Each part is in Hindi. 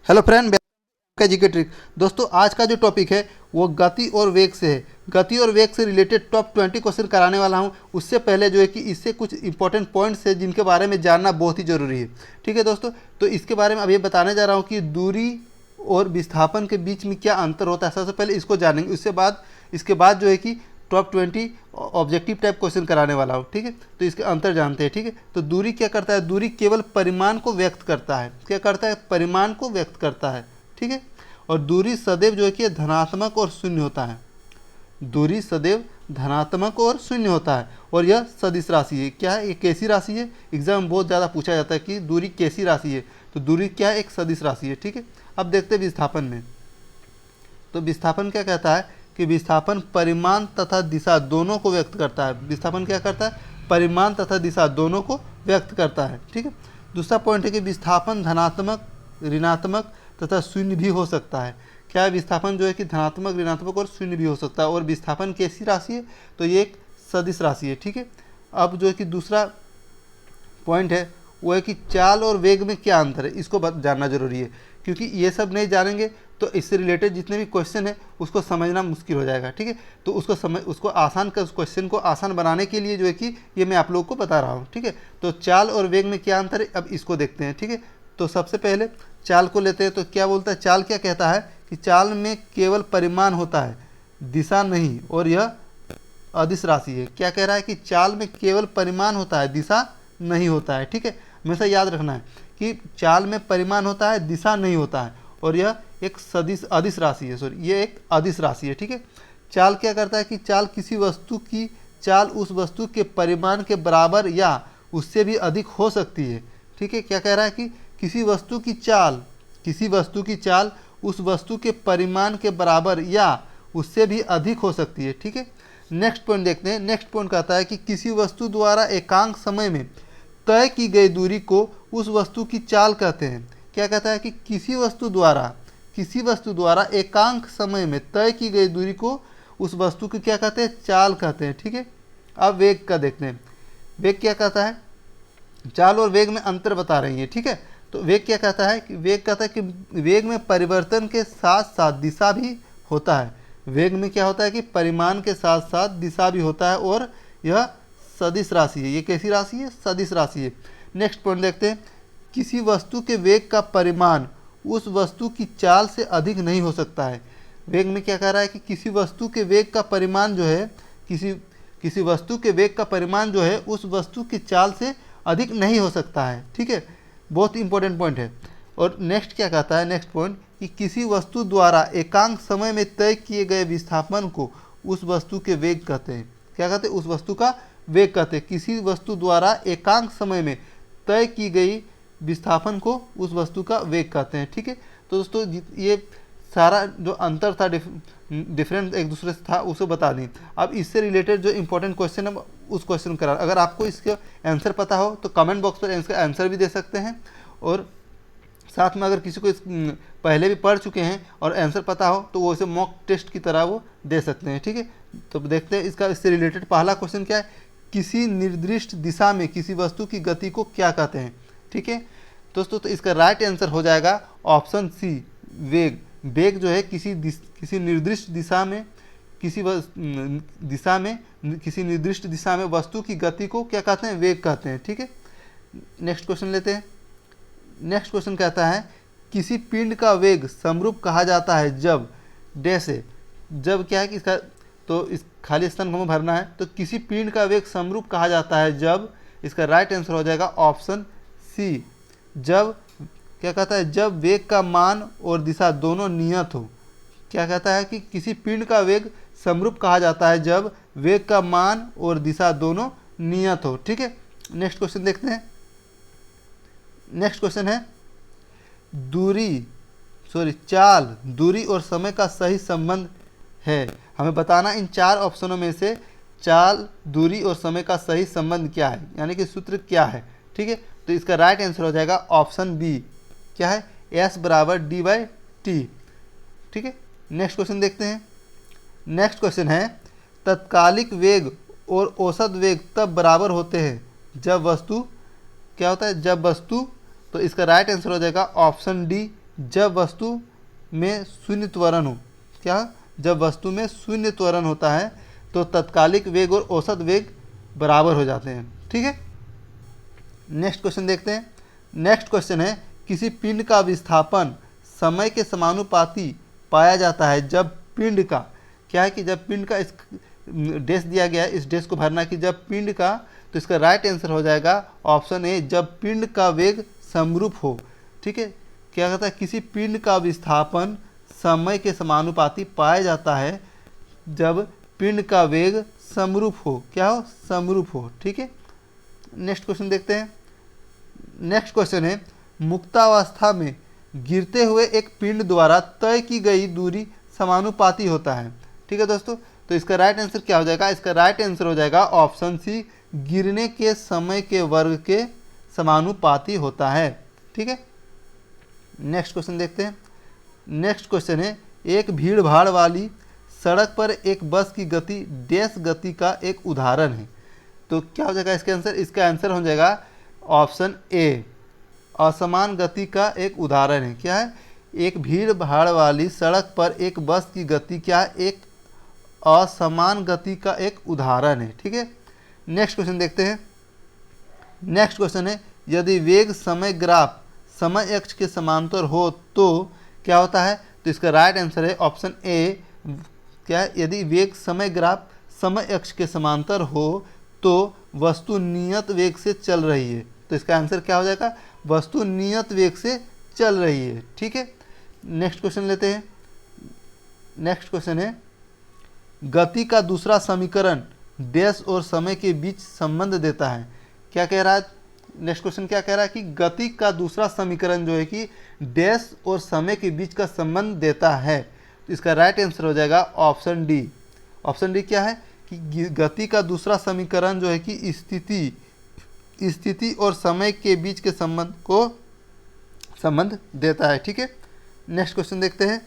हेलो फ्रेंड, का जीके ट्रिक। दोस्तों, आज का जो टॉपिक है वो गति और वेग से है। गति और वेग से रिलेटेड टॉप 20 क्वेश्चन कराने वाला हूं। उससे पहले जो है कि इससे कुछ इंपॉर्टेंट पॉइंट्स है जिनके बारे में जानना बहुत ही ज़रूरी है। ठीक है दोस्तों, तो इसके बारे में अभी बताने जा रहा हूं कि दूरी और विस्थापन के बीच में क्या अंतर होता है। सबसे पहले इसको जानेंगे, इसके बाद जो है कि टॉप 20 ऑब्जेक्टिव टाइप क्वेश्चन कराने वाला हूँ। ठीक है, तो इसके अंतर जानते हैं। ठीक है, तो दूरी क्या करता है? दूरी केवल परिमाण को व्यक्त करता है। क्या करता है? परिमाण को व्यक्त करता है। ठीक है, और दूरी सदैव जो है कि धनात्मक और शून्य होता है। दूरी सदैव धनात्मक और शून्य होता है, और यह सदिश राशि है। क्या है? ये कैसी राशि है? एग्जाम में बहुत ज़्यादा पूछा जाता है कि दूरी कैसी राशि है। तो दूरी क्या है? एक सदिश राशि है। ठीक है, अब देखते हैं विस्थापन में। तो विस्थापन क्या कहता है कि विस्थापन परिमाण तथा दिशा दोनों को व्यक्त करता है। विस्थापन क्या करता है? परिमाण तथा दिशा दोनों को व्यक्त करता है। ठीक है, दूसरा पॉइंट है कि विस्थापन धनात्मक, ऋणात्मक तथा शून्य भी हो सकता है। क्या है? विस्थापन जो है कि धनात्मक, ऋणात्मक और शून्य भी हो सकता है। और विस्थापन कैसी राशि है? तो ये एक सदिश राशि है। ठीक है, अब जो है कि दूसरा पॉइंट है वो है कि चाल और वेग में क्या अंतर है, इसको जानना जरूरी है। क्योंकि ये सब नहीं जानेंगे तो इससे रिलेटेड जितने भी क्वेश्चन है उसको समझना मुश्किल हो जाएगा। ठीक है, तो उसको आसान कर, उस क्वेश्चन को आसान बनाने के लिए जो है कि ये मैं आप लोगों को बता रहा हूँ। ठीक है, तो चाल और वेग में क्या अंतर है, अब इसको देखते हैं। ठीक है, तो सबसे पहले चाल को लेते हैं। तो क्या बोलता है? चाल क्या कहता है कि चाल में केवल परिमाण होता है, दिशा नहीं, और यह अदिश राशि है। क्या कह रहा है कि चाल में केवल परिमाण होता है, दिशा नहीं होता है। ठीक है, हमेशा याद रखना है कि चाल में परिमाण होता है, दिशा नहीं होता है, और यह एक सदिश अदिश राशि है। सॉरी, ये एक अदिश राशि है। ठीक है, चाल क्या करता है कि चाल किसी वस्तु की चाल उस वस्तु के परिमाण के बराबर या उससे भी अधिक हो सकती है। ठीक है, क्या कह रहा है कि किसी वस्तु की चाल उस वस्तु के परिमाण के बराबर या उससे भी अधिक हो सकती है। ठीक है, नेक्स्ट पॉइंट देखते हैं। नेक्स्ट पॉइंट कहता है कि किसी वस्तु द्वारा एकांक समय में तय की गई दूरी को उस वस्तु की चाल कहते हैं। क्या कहता है कि किसी वस्तु द्वारा एकांक समय में तय की गई दूरी को उस वस्तु की क्या कहते हैं? चाल कहते हैं। ठीक है, अब वेग का देखते हैं। वेग क्या कहता है? चाल और वेग में अंतर बता रही है। ठीक है, तो वेग क्या कहता है कि वेग में परिवर्तन के साथ साथ दिशा भी होता है। वेग में क्या होता है कि परिमाण के साथ साथ दिशा भी होता है, और यह सदिश राशि है। ये कैसी राशि है? सदिश राशि है। नेक्स्ट पॉइंट देखते हैं। किसी वस्तु के वेग का परिमाण उस वस्तु की चाल से अधिक नहीं हो सकता है। वेग में क्या कह रहा है कि किसी वस्तु के वेग का परिमाण जो है किसी वस्तु के वेग का परिमाण जो है उस वस्तु की चाल से अधिक नहीं हो सकता है। ठीक है, बहुत इंपॉर्टेंट पॉइंट है। और नेक्स्ट क्या कहता है? नेक्स्ट पॉइंट कि किसी वस्तु द्वारा एकांक समय में तय किए गए विस्थापन को उस वस्तु के वेग कहते हैं। क्या कहते हैं? उस वस्तु का वेग कहते हैं। किसी वस्तु द्वारा एकांक समय में तय की गई विस्थापन को उस वस्तु का वेग कहते हैं। ठीक है, तो दोस्तों ये सारा जो अंतर था, डिफरेंस एक दूसरे से था, उसे बता दी। अब इससे रिलेटेड जो इंपॉर्टेंट क्वेश्चन है उस क्वेश्चन करा। अगर आपको इसका आंसर पता हो तो कमेंट बॉक्स पर इसका आंसर भी दे सकते हैं, और साथ में अगर किसी को पहले भी पढ़ चुके हैं और आंसर पता हो तो वो इसे मॉक टेस्ट की तरह वो दे सकते हैं। ठीक है, तो देखते हैं इससे रिलेटेड पहला क्वेश्चन क्या है। किसी निर्दिष्ट दिशा में किसी वस्तु की गति को क्या कहते हैं? ठीक है दोस्तों, तो इसका राइट आंसर हो जाएगा ऑप्शन सी, वेग। वेग जो है किसी निर्दिष्ट दिशा में किसी निर्दिष्ट दिशा में वस्तु की गति को क्या कहते हैं? वेग कहते हैं। ठीक है, नेक्स्ट क्वेश्चन लेते हैं। नेक्स्ट क्वेश्चन कहता है किसी पिंड का वेग समरूप कहा जाता है जब डैश है। जब क्या है कि इसका, तो इस खाली स्थान को हमें भरना है। तो किसी पिंड का वेग समरूप कहा जाता है जब, इसका राइट आंसर हो जाएगा ऑप्शन सी, जब क्या कहता है? जब वेग का मान और दिशा दोनों नियत हो। क्या कहता है कि किसी पिंड का वेग समरूप कहा जाता है जब वेग का मान और दिशा दोनों नियत हो। ठीक है, नेक्स्ट क्वेश्चन देखते हैं। नेक्स्ट क्वेश्चन है चाल, दूरी और समय का सही संबंध है। हमें बताना इन चार ऑप्शनों में से चाल, दूरी और समय का सही संबंध क्या है, यानी कि सूत्र क्या है। ठीक है, तो इसका राइट आंसर हो जाएगा ऑप्शन बी। क्या है? S बराबर D/T। ठीक है, नेक्स्ट क्वेश्चन देखते हैं। नेक्स्ट क्वेश्चन है तत्कालिक वेग और औसत वेग तब बराबर होते हैं जब वस्तु, क्या होता है? जब वस्तु, तो इसका राइट आंसर हो जाएगा ऑप्शन डी, जब वस्तु में शून्य त्वरण हो। क्या? जब वस्तु में शून्य त्वरण होता है तो तत्कालिक वेग और औसत वेग बराबर हो जाते हैं। ठीक है, नेक्स्ट क्वेश्चन देखते हैं। नेक्स्ट क्वेश्चन है, किसी पिंड का विस्थापन समय के समानुपाती पाया जाता है जब पिंड का, क्या है कि जब पिंड का, इस डेश दिया गया है, इस डेश को भरना कि जब पिंड का, तो इसका राइट आंसर हो जाएगा ऑप्शन ए, जब पिंड का वेग समरूप हो। ठीक है, क्या कहता है, किसी पिंड का विस्थापन समय के समानुपाती पाया जाता है जब पिंड का वेग समरूप हो। क्या हो? समरूप हो। ठीक है, नेक्स्ट क्वेश्चन देखते हैं। नेक्स्ट क्वेश्चन है, मुक्तावस्था में गिरते हुए एक पिंड द्वारा तय की गई दूरी समानुपाती होता है। ठीक है दोस्तों, तो इसका राइट आंसर क्या हो जाएगा? इसका राइट आंसर हो जाएगा ऑप्शन सी, गिरने के समय के वर्ग के समानुपाती होता है। ठीक है, नेक्स्ट क्वेश्चन देखते हैं। नेक्स्ट क्वेश्चन है, एक भीड़ भाड़ वाली सड़क पर एक बस की गति डैश गति का एक उदाहरण है। तो क्या हो जाएगा इसका आंसर? इसका आंसर हो जाएगा ऑप्शन ए, असमान गति का एक उदाहरण है। क्या है? एक भीड़ भाड़ वाली सड़क पर एक बस की गति क्या है? एक असमान गति का एक उदाहरण है। ठीक है, नेक्स्ट क्वेश्चन देखते हैं। नेक्स्ट क्वेश्चन है, यदि वेग समय ग्राफ समय अक्ष के समांतर हो तो क्या होता है? तो इसका राइट आंसर है ऑप्शन ए, क्या है? यदि वेग समय ग्राफ समय अक्ष के समांतर हो तो वस्तु नियत वेग से चल रही है। तो इसका आंसर क्या हो जाएगा? वस्तु नियत वेग से चल रही है। ठीक है, नेक्स्ट क्वेश्चन लेते हैं। नेक्स्ट क्वेश्चन है, गति का दूसरा समीकरण डैश और समय के बीच संबंध देता है। क्या कह रहा है? नेक्स्ट क्वेश्चन क्या कह रहा है कि गति का दूसरा समीकरण जो है कि डैश और समय के बीच का संबंध देता है। तो इसका राइट आंसर हो जाएगा ऑप्शन डी। ऑप्शन डी क्या है कि गति का दूसरा समीकरण जो है कि स्थिति और समय के बीच के संबंध को संबंध देता है। ठीक है, नेक्स्ट क्वेश्चन देखते हैं।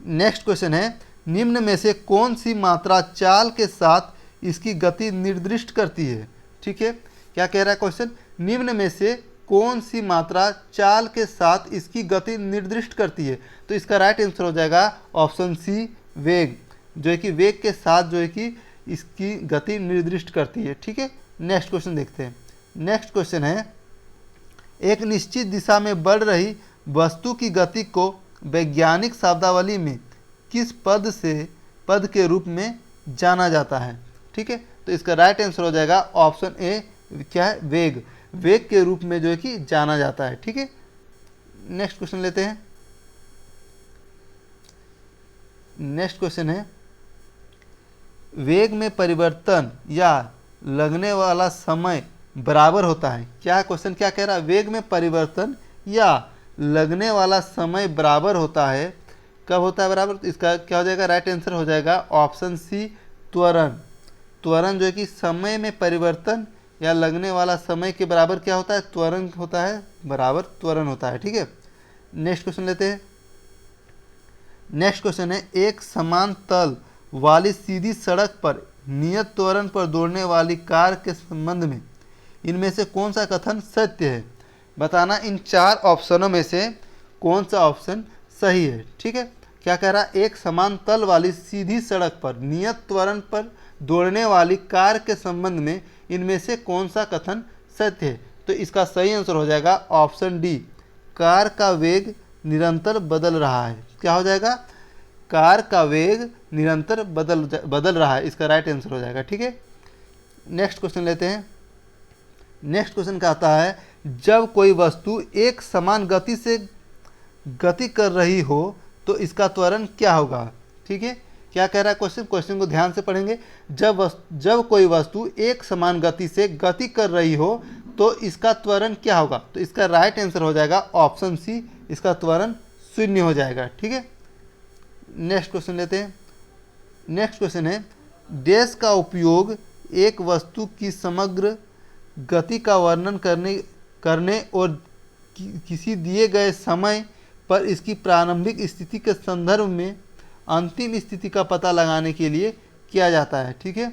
नेक्स्ट क्वेश्चन है, निम्न में से कौन सी मात्रा चाल के साथ इसकी गति निर्दिष्ट करती है। ठीक है, क्या कह रहा है क्वेश्चन? निम्न में से कौन सी मात्रा चाल के साथ इसकी गति निर्दिष्ट करती है। तो इसका राइट आंसर हो जाएगा ऑप्शन सी, वेग, जो है कि वेग के साथ जो है कि इसकी गति निर्दिष्ट करती है। ठीक है, नेक्स्ट क्वेश्चन देखते हैं। नेक्स्ट क्वेश्चन है, एक निश्चित दिशा में बढ़ रही वस्तु की गति को वैज्ञानिक शब्दावली में किस पद के रूप में जाना जाता है। ठीक है, तो इसका राइट आंसर हो जाएगा ऑप्शन ए, क्या है? वेग, वेग के रूप में जो है कि जाना जाता है। ठीक है, नेक्स्ट क्वेश्चन लेते हैं। नेक्स्ट क्वेश्चन है, वेग में परिवर्तन या लगने वाला समय बराबर होता है। क्या क्वेश्चन क्या कह रहा है? वेग में परिवर्तन या लगने वाला समय बराबर होता है। कब होता है बराबर? तो इसका क्या हो जाएगा? राइट आंसर हो जाएगा ऑप्शन सी, त्वरण। त्वरण जो है कि समय में परिवर्तन या लगने वाला समय के बराबर क्या होता है? त्वरण होता है, बराबर त्वरण होता है। ठीक है, नेक्स्ट क्वेश्चन लेते हैं। नेक्स्ट क्वेश्चन है, एक समान तल वाली सीधी सड़क पर नियत त्वरण पर दौड़ने वाली कार के संबंध में इनमें से कौन सा कथन सत्य है। बताना इन चार ऑप्शनों में से कौन सा ऑप्शन सही है। ठीक है, क्या कह रहा है? एक समान तल वाली सीधी सड़क पर नियत त्वरण पर दौड़ने वाली कार के संबंध में इनमें से कौन सा कथन सत्य है। तो इसका सही आंसर हो जाएगा ऑप्शन डी, कार का वेग निरंतर बदल रहा है। क्या हो जाएगा? कार का वेग निरंतर बदल रहा है। इसका राइट आंसर हो जाएगा। ठीक है, नेक्स्ट क्वेश्चन लेते हैं। नेक्स्ट क्वेश्चन कहता है, जब कोई वस्तु एक समान गति से गति कर रही हो तो इसका त्वरण क्या होगा। ठीक है, क्या कह रहा है क्वेश्चन? क्वेश्चन को ध्यान से पढ़ेंगे। जब कोई वस्तु एक समान गति से गति कर रही हो तो इसका त्वरण क्या होगा। तो इसका राइट आंसर हो जाएगा ऑप्शन सी, इसका त्वरण 0 हो जाएगा। ठीक है, नेक्स्ट क्वेश्चन लेते हैं। नेक्स्ट क्वेश्चन है, डैश का उपयोग एक वस्तु की समग्र गति का वर्णन करने और किसी दिए गए समय पर इसकी प्रारंभिक स्थिति के संदर्भ में अंतिम स्थिति का पता लगाने के लिए किया जाता है। ठीक है,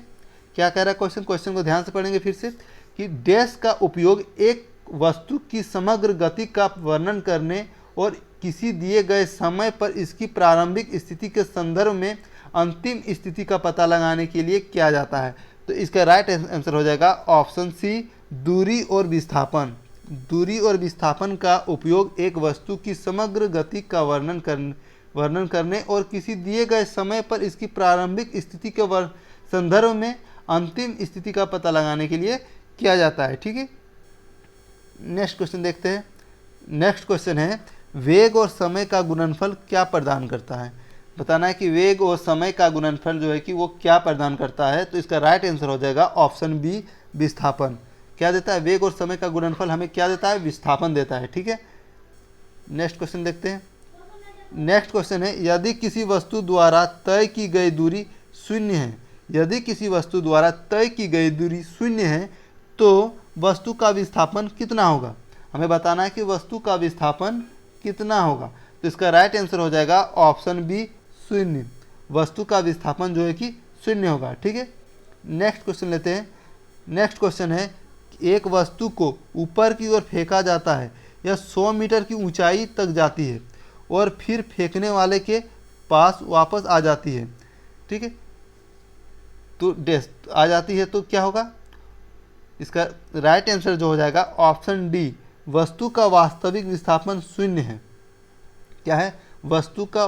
क्या कह रहा है क्वेश्चन? क्वेश्चन को ध्यान से पढ़ेंगे फिर से कि डैश का उपयोग एक वस्तु की समग्र गति का वर्णन करने और किसी दिए गए समय पर इसकी प्रारंभिक स्थिति के संदर्भ में अंतिम स्थिति का पता लगाने के लिए किया जाता है। तो इसका राइट आंसर हो जाएगा ऑप्शन सी, दूरी और विस्थापन। दूरी और विस्थापन का उपयोग एक वस्तु की समग्र गति का वर्णन करने और किसी दिए गए समय पर इसकी प्रारंभिक स्थिति के संदर्भ में अंतिम स्थिति का पता लगाने के लिए किया जाता है। ठीक है, नेक्स्ट क्वेश्चन देखते हैं। नेक्स्ट क्वेश्चन है, वेग और समय का गुणनफल क्या प्रदान करता है। बताना है कि वेग और समय का गुणनफल जो है कि वो क्या प्रदान करता है। तो इसका राइट आंसर हो जाएगा ऑप्शन बी, विस्थापन। क्या देता है, वेग और समय का गुणनफल हमें क्या देता है, विस्थापन देता है। ठीक है, नेक्स्ट क्वेश्चन देखते हैं। नेक्स्ट क्वेश्चन है, यदि किसी वस्तु द्वारा तय की गई दूरी शून्य है, यदि किसी वस्तु द्वारा तय की गई दूरी शून्य है तो वस्तु का विस्थापन कितना होगा। हमें बताना है कि वस्तु का विस्थापन कितना होगा। तो इसका राइट आंसर हो जाएगा ऑप्शन बी, शून्य। वस्तु का विस्थापन जो है कि शून्य होगा। ठीक है, नेक्स्ट क्वेश्चन लेते हैं। नेक्स्ट क्वेश्चन है, एक वस्तु को ऊपर की ओर फेंका जाता है, यह 100 मीटर की ऊंचाई तक जाती है और फिर फेंकने वाले के पास वापस आ जाती है। ठीक है, तो डैश आ जाती है तो क्या होगा, इसका राइट आंसर जो हो जाएगा ऑप्शन डी, वस्तु का वास्तविक विस्थापन शून्य है। क्या है, वस्तु का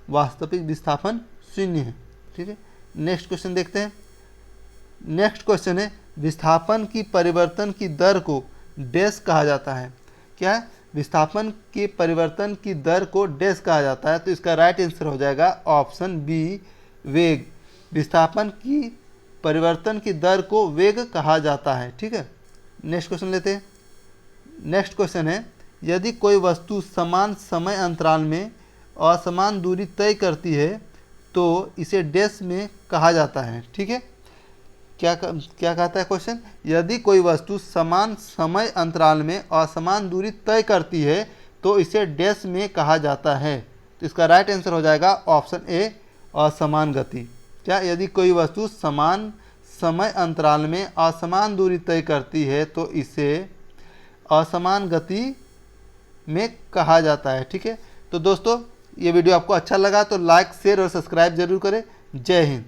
वास्तविक विस्थापन शून्य है। ठीक है, नेक्स्ट क्वेश्चन देखते हैं। नेक्स्ट क्वेश्चन है, विस्थापन की परिवर्तन की दर को डैश कहा जाता है। क्या है, विस्थापन के परिवर्तन की दर को डैश कहा जाता है। तो इसका राइट आंसर हो जाएगा ऑप्शन बी, वेग। विस्थापन की परिवर्तन की दर को वेग कहा जाता है। ठीक है, नेक्स्ट क्वेश्चन लेते हैं। नेक्स्ट क्वेश्चन है, यदि कोई वस्तु समान समय अंतराल में असमान दूरी तय करती है तो इसे डैश में कहा जाता है। ठीक है, क्या कहता है क्वेश्चन, यदि कोई वस्तु समान समय अंतराल में असमान दूरी तय करती है तो इसे डैश में कहा जाता है। तो इसका राइट आंसर हो जाएगा ऑप्शन ए, असमान गति। क्या, यदि कोई वस्तु समान समय अंतराल में असमान दूरी तय करती है तो इसे असमान गति में कहा जाता है। ठीक है, तो दोस्तों ये वीडियो आपको अच्छा लगा तो लाइक, शेयर और सब्सक्राइब जरूर करें। जय हिंद।